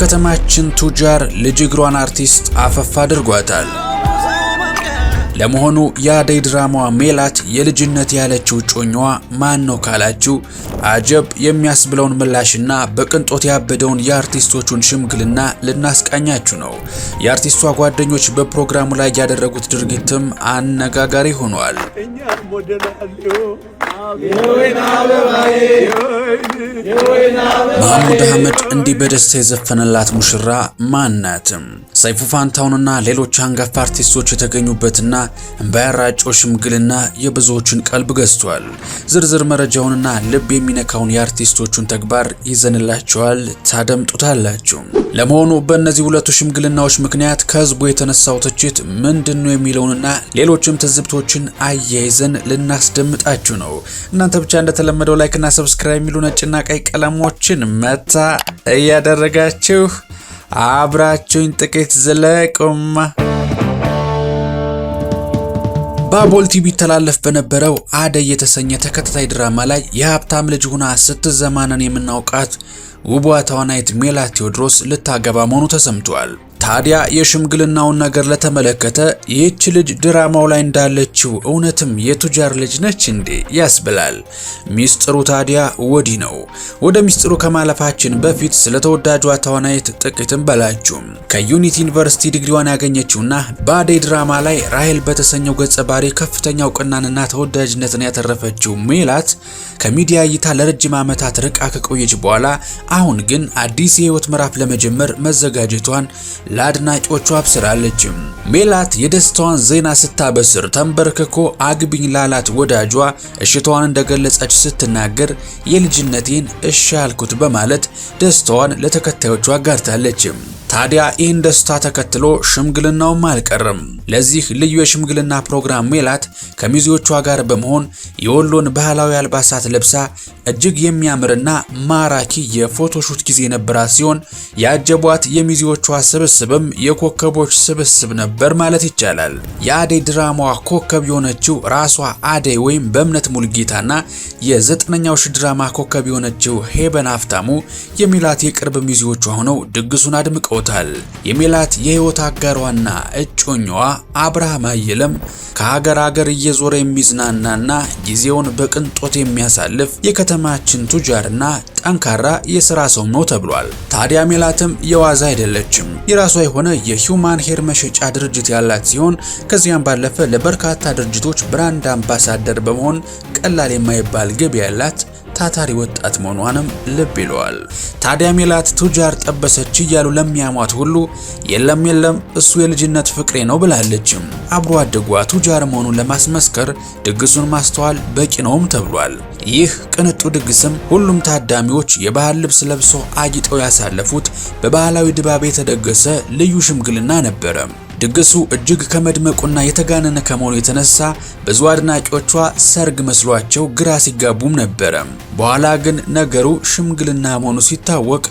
የከተማችን ቱጃር ልጅ እግሯን አርቲስት አፈፍ አድርጓታል። ለመሆኑ የአደይ ድራማዋ ሜላት የልጅነት ያለችው ጮኛዋ ማን ነው ካላችሁ አጀብ የሚያስብለውን ምላሽና በቅንጦት ያበደውን የአርቲስቶቹን ሽምግልና ልናስቃኛችሁ ነው። የአርቲስቷ ጓደኞች በፕሮግራሙ ላይ ያደረጉት ድርጊትም አነጋጋሪ ሆኗል። መሐሙድ አህመድ እንዲህ በደስታ የዘፈነላት ሙሽራ ማናትም? ሰይፉ ፋንታውንና ሌሎች አንጋፋ አርቲስቶች የተገኙበትና እንባ ያራጨው ሽምግልና የብዙዎችን ቀልብ ገዝቷል። ዝርዝር መረጃውንና ልብ የሚነካውን የአርቲስቶቹን ተግባር ይዘንላችኋል፣ ታደምጡታላችሁ። ለመሆኑ በእነዚህ ሁለቱ ሽምግልናዎች ምክንያት ከህዝቡ የተነሳው ትችት ምንድነው የሚለውንና ሌሎችም ትዝብቶችን አያይዘን ልናስደምጣችሁ ነው። እናንተ ብቻ እንደተለመደው ላይክ እና ሰብስክራይብ የሚሉ ነጭና ቀይ ቀለሞችን መታ እያደረጋችሁ አብራችሁኝ ጥቂት ዝለቁማ። በአቦል ቲቪ ተላለፍ በነበረው አደይ የተሰኘ ተከታታይ ድራማ ላይ የሀብታም ልጅ ሆና ስትዘማነን የምናውቃት ውቧ ተዋናይት ሜላት ቴዎድሮስ ልታገባ መሆኑ ተሰምቷል። ታዲያ የሽምግልናውን ነገር ለተመለከተ ይህች ልጅ ድራማው ላይ እንዳለችው እውነትም የቱጃር ልጅ ነች እንዴ ያስብላል። ሚስጥሩ ታዲያ ወዲህ ነው። ወደ ሚስጥሩ ከማለፋችን በፊት ስለ ተወዳጇ ተዋናይት ጥቂትም በላችሁ። ከዩኒቲ ዩኒቨርሲቲ ዲግሪዋን ያገኘችውና በአደይ ድራማ ላይ ራሄል በተሰኘው ገጸ ባህሪ ከፍተኛ እውቅናንና ተወዳጅነትን ያተረፈችው ሜላት ከሚዲያ እይታ ለረጅም ዓመታት ርቃ ከቆየች በኋላ አሁን ግን አዲስ የህይወት ምዕራፍ ለመጀመር መዘጋጀቷን ለአድናቂዎቿ አብስራለች። ሜላት የደስታዋን ዜና ስታበስር ተንበርክኮ አግቢኝ ላላት ወዳጇ እሽታዋን እንደገለጸች ስትናገር የልጅነቴን እሺ ያልኩት በማለት ደስታዋን ለተከታዮቿ አጋርታለች። ታዲያ ይህን ደስታ ተከትሎ ሽምግልናውም አልቀረም። ለዚህ ልዩ የሽምግልና ፕሮግራም ሜላት ከሚዜዎቿ ጋር በመሆን የወሎን ባህላዊ አልባሳት ለብሳ እጅግ የሚያምርና ማራኪ የፎቶሹት ጊዜ የነበራት ሲሆን ያጀቧት የሚዜዎቿ ስብስብም የኮከቦች ስብስብ ነበር ማለት ይቻላል። የአደይ ድራማዋ ኮከብ የሆነችው ራሷ አደይ ወይም በእምነት ሙልጌታና የዘጠነኛው ሺህ ድራማ ኮከብ የሆነችው ሄበን ሀፍታሙ የሜላት የቅርብ ሚዜዎቿ ሆነው ድግሱን አድምቀው የሜላት የህይወት አጋሯና እጮኛዋ አብርሃም አየለም ከሀገር ሀገር እየዞረ የሚዝናናና ጊዜውን በቅንጦት የሚያሳልፍ የከተማችን ቱጃርና ጠንካራ የሥራ ሰው ነው ተብሏል። ታዲያ ሜላትም የዋዛ አይደለችም። የራሷ የሆነ የሂውማን ሄር መሸጫ ድርጅት ያላት ሲሆን ከዚያም ባለፈ ለበርካታ ድርጅቶች ብራንድ አምባሳደር በመሆን ቀላል የማይባል ገቢ ያላት ታታሪ ወጣት መሆኗንም ልብ ይለዋል። ታዲያ ሜላት ቱጃር ጠበሰች እያሉ ለሚያሟት ሁሉ የለም እሱ የልጅነት ፍቅሬ ነው ብላለች። አብሮ አደጓ ቱጃር መሆኑን ለማስመስከር ድግሱን ማስተዋል በቂ ነውም ተብሏል። ይህ ቅንጡ ድግስም ሁሉም ታዳሚዎች የባህል ልብስ ለብሰው አጊጠው ያሳለፉት በባህላዊ ድባብ የተደገሰ ልዩ ሽምግልና ነበረ። ድግሱ እጅግ ከመድመቁና የተጋነነ ከመሆኑ የተነሳ ብዙ አድናቂዎቿ ሰርግ መስሏቸው ግራ ሲጋቡም ነበረ። በኋላ ግን ነገሩ ሽምግልና መሆኑ ሲታወቅ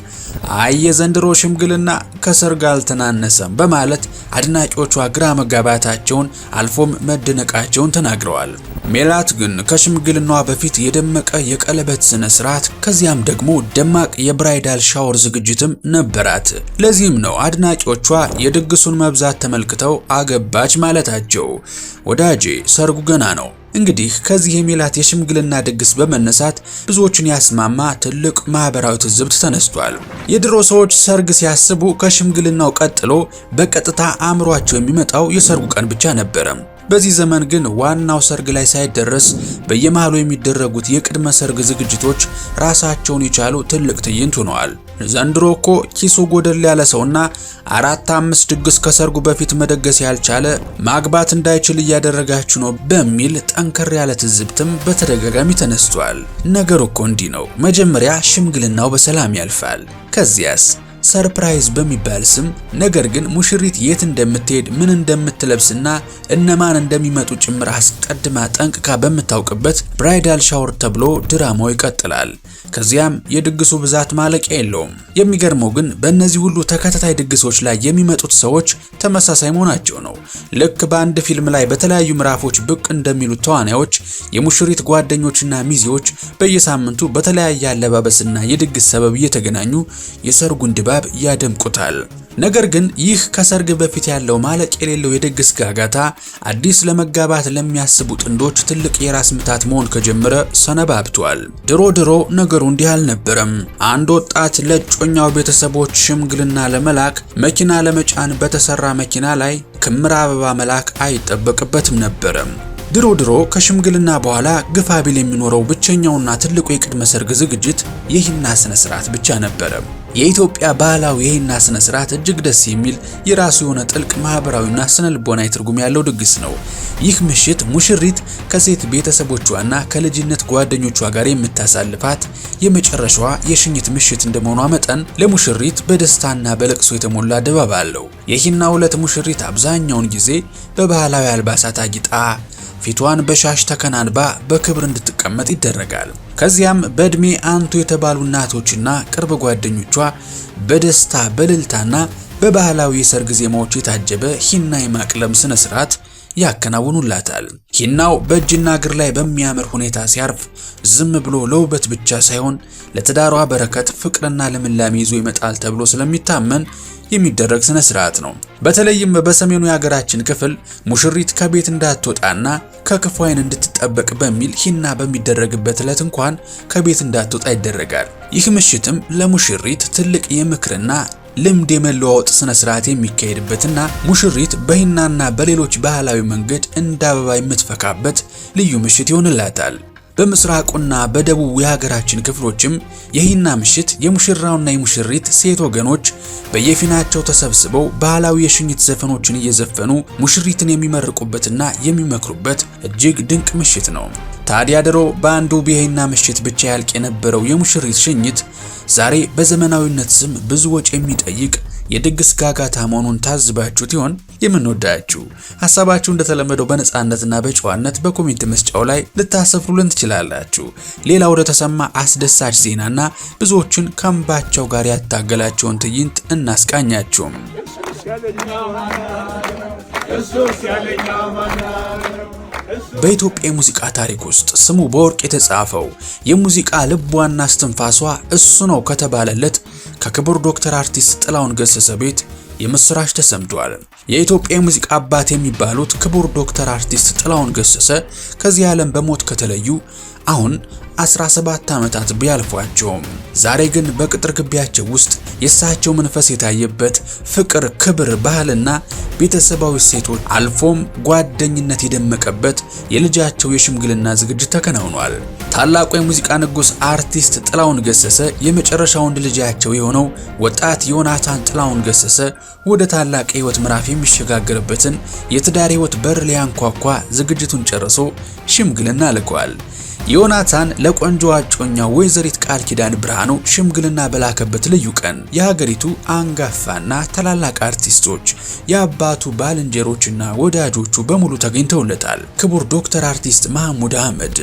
አይ የዘንድሮ ሽምግልና ከሰርግ አልተናነሰም በማለት አድናቂዎቿ ግራ መጋባታቸውን አልፎም መደነቃቸውን ተናግረዋል። ሜላት ግን ከሽምግልናዋ በፊት የደመቀ የቀለበት ስነ ስርዓት ከዚያም ደግሞ ደማቅ የብራይዳል ሻወር ዝግጅትም ነበራት። ለዚህም ነው አድናቂዎቿ የድግሱን መብዛት ተመልክተው አገባች ማለታቸው። ወዳጄ ሰርጉ ገና ነው። እንግዲህ ከዚህ የሜላት የሽምግልና ድግስ በመነሳት ብዙዎችን ያስማማ ትልቅ ማህበራዊ ትዝብት ተነስቷል። የድሮ ሰዎች ሰርግ ሲያስቡ ከሽምግልናው ቀጥሎ በቀጥታ አእምሯቸው የሚመጣው የሰርጉ ቀን ብቻ ነበረ። በዚህ ዘመን ግን ዋናው ሰርግ ላይ ሳይደረስ በየመሃሉ የሚደረጉት የቅድመ ሰርግ ዝግጅቶች ራሳቸውን የቻሉ ትልቅ ትዕይንት ሆነዋል። ዘንድሮ እኮ ኪሱ ጎደል ያለ ሰውና 4-5 ድግስ ከሰርጉ በፊት መደገስ ያልቻለ ማግባት እንዳይችል እያደረጋችሁ ነው በሚል ጠንከር ያለ ትዝብትም በተደጋጋሚ ተነስቷል። ነገሩ እኮ እንዲህ ነው። መጀመሪያ ሽምግልናው በሰላም ያልፋል። ከዚያስ ሰርፕራይዝ በሚባል ስም ነገር ግን ሙሽሪት የት እንደምትሄድ ምን እንደምትለብስና እነማን እንደሚመጡ ጭምር አስቀድማ ጠንቅቃ በምታውቅበት ብራይዳል ሻወር ተብሎ ድራማው ይቀጥላል። ከዚያም የድግሱ ብዛት ማለቂያ የለውም። የሚገርመው ግን በእነዚህ ሁሉ ተከታታይ ድግሶች ላይ የሚመጡት ሰዎች ተመሳሳይ መሆናቸው ነው። ልክ በአንድ ፊልም ላይ በተለያዩ ምዕራፎች ብቅ እንደሚሉት ተዋናዮች የሙሽሪት ጓደኞችና ሚዜዎች በየሳምንቱ በተለያየ አለባበስና የድግስ ሰበብ እየተገናኙ የሰርጉን ድባብ ድባብ ያደምቁታል። ነገር ግን ይህ ከሰርግ በፊት ያለው ማለቅ የሌለው የድግስ ጋጋታ አዲስ ለመጋባት ለሚያስቡ ጥንዶች ትልቅ የራስ ምታት መሆን ከጀመረ ሰነባብቷል። ድሮ ነገሩ እንዲህ አልነበረም። አንድ ወጣት ለእጮኛው ቤተሰቦች ሽምግልና ለመላክ መኪና ለመጫን በተሰራ መኪና ላይ ክምር አበባ መላክ አይጠበቅበትም ነበር። ድሮ ከሽምግልና በኋላ ግፋ ቢል የሚኖረው ብቸኛውና ትልቁ የቅድመ ሰርግ ዝግጅት የሂና ስነ ስርዓት ብቻ ነበር። የኢትዮጵያ ባህላዊ የሂና ስነ ስርዓት እጅግ ደስ የሚል የራሱ የሆነ ጥልቅ ማህበራዊና ስነልቦናዊ ትርጉም ያለው ድግስ ነው። ይህ ምሽት ሙሽሪት ከሴት ቤተሰቦቿና ከልጅነት ጓደኞቿ ጋር የምታሳልፋት የመጨረሻዋ የሽኝት ምሽት እንደመሆኗ መጠን ለሙሽሪት በደስታና በለቅሶ የተሞላ ድባብ አለው። የሂና ዕለት ሙሽሪት አብዛኛውን ጊዜ በባህላዊ አልባሳት አጊጣ ፊቷን በሻሽ ተከናንባ በክብር እንድትቀመጥ ይደረጋል። ከዚያም በእድሜ አንቱ የተባሉ እናቶችና ቅርብ ጓደኞቿ በደስታ በእልልታና በባህላዊ የሰርግ ዜማዎች የታጀበ ሂና የማቅለም ስነ ስርዓት ያከናውኑላታል። ሂናው በእጅና እግር ላይ በሚያምር ሁኔታ ሲያርፍ ዝም ብሎ ለውበት ብቻ ሳይሆን ለትዳሯ በረከት፣ ፍቅርና ልምላሜ ይዞ ይመጣል ተብሎ ስለሚታመን የሚደረግ ስነ ስርዓት ነው። በተለይም በሰሜኑ የሀገራችን ክፍል ሙሽሪት ከቤት እንዳትወጣና ከክፉ ዓይን እንድትጠበቅ በሚል ሂና በሚደረግበት ዕለት እንኳን ከቤት እንዳትወጣ ይደረጋል። ይህ ምሽትም ለሙሽሪት ትልቅ የምክርና ልምድ የመለዋወጥ ስነ ስርዓት የሚካሄድበትና ሙሽሪት በሂናና በሌሎች ባህላዊ መንገድ እንደ አበባ የምትፈካበት ልዩ ምሽት ይሆንላታል። በምስራቁና በደቡብ የሀገራችን ክፍሎችም የሂና ምሽት የሙሽራውና የሙሽሪት ሴት ወገኖች በየፊናቸው ተሰብስበው ባህላዊ የሽኝት ዘፈኖችን እየዘፈኑ ሙሽሪትን የሚመርቁበትና የሚመክሩበት እጅግ ድንቅ ምሽት ነው። ታዲያ ድሮ በአንዱ የሂና ምሽት ብቻ ያልቅ የነበረው የሙሽሪት ሽኝት ዛሬ በዘመናዊነት ስም ብዙ ወጪ የሚጠይቅ የድግስ ጋጋታ መሆኑን ታዝባችሁት ይሆን? የምንወዳችሁ ሐሳባችሁ እንደተለመደው በነጻነትና በጨዋነት በኮሜንት መስጫው ላይ ልታሰፍሩልን ትችላላችሁ። ሌላ ወደ ተሰማ አስደሳች ዜናና ብዙዎችን ከእንባቸው ጋር ያታገላቸውን ትዕይንት እናስቃኛችሁ። በኢትዮጵያ የሙዚቃ ታሪክ ውስጥ ስሙ በወርቅ የተጻፈው የሙዚቃ ልቧና እስትንፋሷ እሱ ነው ከተባለለት ከክቡር ዶክተር አርቲስት ጥላሁን ገሰሰ ቤት የምስራች ተሰምቷል። የኢትዮጵያ የሙዚቃ አባት የሚባሉት ክቡር ዶክተር አርቲስት ጥላሁን ገሰሰ ከዚህ ዓለም በሞት ከተለዩ አሁን 17 ዓመታት ቢያልፏቸውም ዛሬ ግን በቅጥር ግቢያቸው ውስጥ የእሳቸው መንፈስ የታየበት ፍቅር፣ ክብር፣ ባህልና ቤተሰባዊ ሴቶች አልፎም ጓደኝነት የደመቀበት የልጃቸው የሽምግልና ዝግጅት ተከናውኗል። ታላቁ የሙዚቃ ንጉስ አርቲስት ጥላሁን ገሰሰ የመጨረሻ ወንድ ልጃቸው የሆነው ወጣት ዮናታን ጥላሁን ገሰሰ ወደ ታላቅ የህይወት ምዕራፍ የሚሸጋገርበትን የትዳር ህይወት በር ሊያንኳኳ ዝግጅቱን ጨርሶ ሽምግልና ልኳል። ዮናታን ለቆንጆ እጮኛው ወይዘሪት ቃል ኪዳን ብርሃኑ ሽምግልና በላከበት ልዩ ቀን የሀገሪቱ አንጋፋና ታላላቅ አርቲስቶች፣ የአባቱ ባልንጀሮችና ወዳጆቹ በሙሉ ተገኝተውለታል። ክቡር ዶክተር አርቲስት መሐሙድ አህመድ፣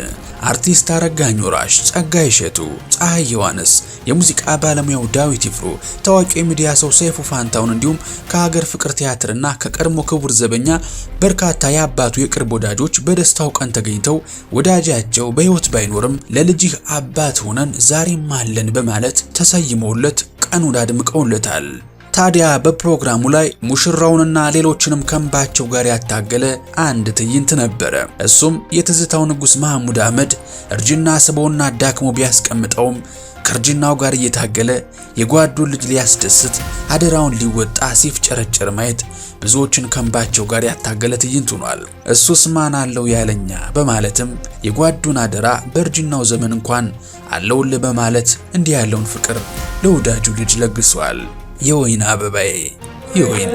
አርቲስት አረጋኝ ወራሽ፣ ጸጋይ እሸቱ፣ ፀሐይ ዮሐንስ፣ የሙዚቃ ባለሙያው ዳዊት ይፍሩ፣ ታዋቂ የሚዲያ ሰው ሰይፉ ፋንታውን እንዲሁም ከሀገር ፍቅር ቲያትርና ከቀድሞ ክቡር ዘበኛ በርካታ የአባቱ የቅርብ ወዳጆች በደስታው ቀን ተገኝተው ወዳጃቸው በህይወት ባይኖርም ለልጅህ አባት ሆነን ዛሬም አለን በማለት ተሰይመውለት ቀኑን አድምቀውለታል። ታዲያ በፕሮግራሙ ላይ ሙሽራውንና ሌሎችንም ከእንባቸው ጋር ያታገለ አንድ ትዕይንት ነበረ። እሱም የትዝታው ንጉስ መሐሙድ አህመድ እርጅና ስቦና ዳክሞ ቢያስቀምጠውም ከእርጅናው ጋር እየታገለ የጓዱን ልጅ ሊያስደስት አደራውን ሊወጣ ሲፍጨረጨር ማየት ብዙዎችን ከእንባቸው ጋር ያታገለ ትዕይንት ሆኗል። እሱስ ማን አለው ያለኛ በማለትም የጓዱን አደራ በእርጅናው ዘመን እንኳን አለውልህ በማለት እንዲህ ያለውን ፍቅር ለወዳጁ ልጅ ለግሷል። የወይን አበባዬ የወይን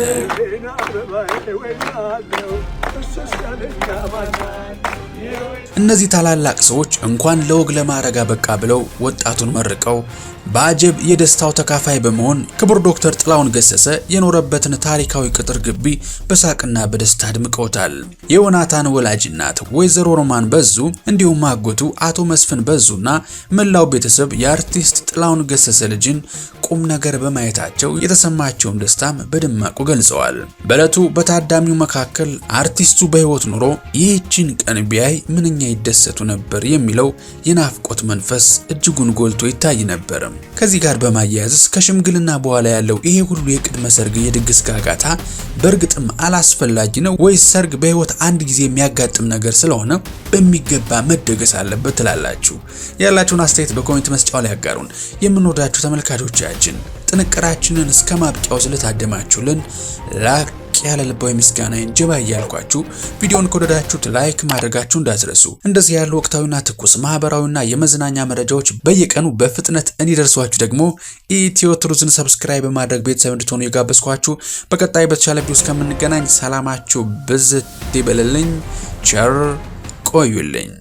እነዚህ ታላላቅ ሰዎች እንኳን ለወግ ለማዕረግ በቃ ብለው ወጣቱን መርቀው በአጀብ የደስታው ተካፋይ በመሆን ክቡር ዶክተር ጥላሁን ገሰሰ የኖረበትን ታሪካዊ ቅጥር ግቢ በሳቅና በደስታ አድምቀውታል። የዮናታን ወላጅ እናት ወይዘሮ ሮማን በዙ እንዲሁም አጎቱ አቶ መስፍን በዙና መላው ቤተሰብ የአርቲስት ጥላሁን ገሰሰ ልጅን ቁም ነገር በማየታቸው የተሰማቸውን ደስታም በደማቁ ገልጸዋል። በዕለቱ በታዳሚው መካከል አርቲስቱ በህይወት ኑሮ ይህችን ቀን ቢያይ ምንኛ ይደሰቱ ነበር የሚለው የናፍቆት መንፈስ እጅጉን ጎልቶ ይታይ ነበር። አልነበረም። ከዚህ ጋር በማያያዝስ ከሽምግልና በኋላ ያለው ይሄ ሁሉ የቅድመ ሰርግ የድግስ ጋጋታ በእርግጥም አላስፈላጊ ነው ወይስ ሰርግ በህይወት አንድ ጊዜ የሚያጋጥም ነገር ስለሆነ በሚገባ መደገስ አለበት ትላላችሁ? ያላችሁን አስተያየት በኮሜንት መስጫው ላይ ያጋሩን። የምንወዳችሁ ተመልካቾቻችን ጥንቅራችንን እስከ ማብቂያው ስለታደማችሁልን ላቅ ያለ ልባዊ ምስጋናዬን ጀባ እያልኳችሁ ቪዲዮን ከወደዳችሁት ላይክ ማድረጋችሁ እንዳትረሱ። እንደዚህ ያሉ ወቅታዊና ትኩስ ማህበራዊና የመዝናኛ መረጃዎች በየቀኑ በፍጥነት እንዲደርሷችሁ ደግሞ ኢትዮ ትሩዝን ሰብስክራይብ በማድረግ ቤተሰብ እንድትሆኑ የጋበዝኳችሁ። በቀጣይ በተሻለ ቪዲዮ እስከምንገናኝ ሰላማችሁ ብዝት ይበልልኝ። ቸር ቆዩልኝ።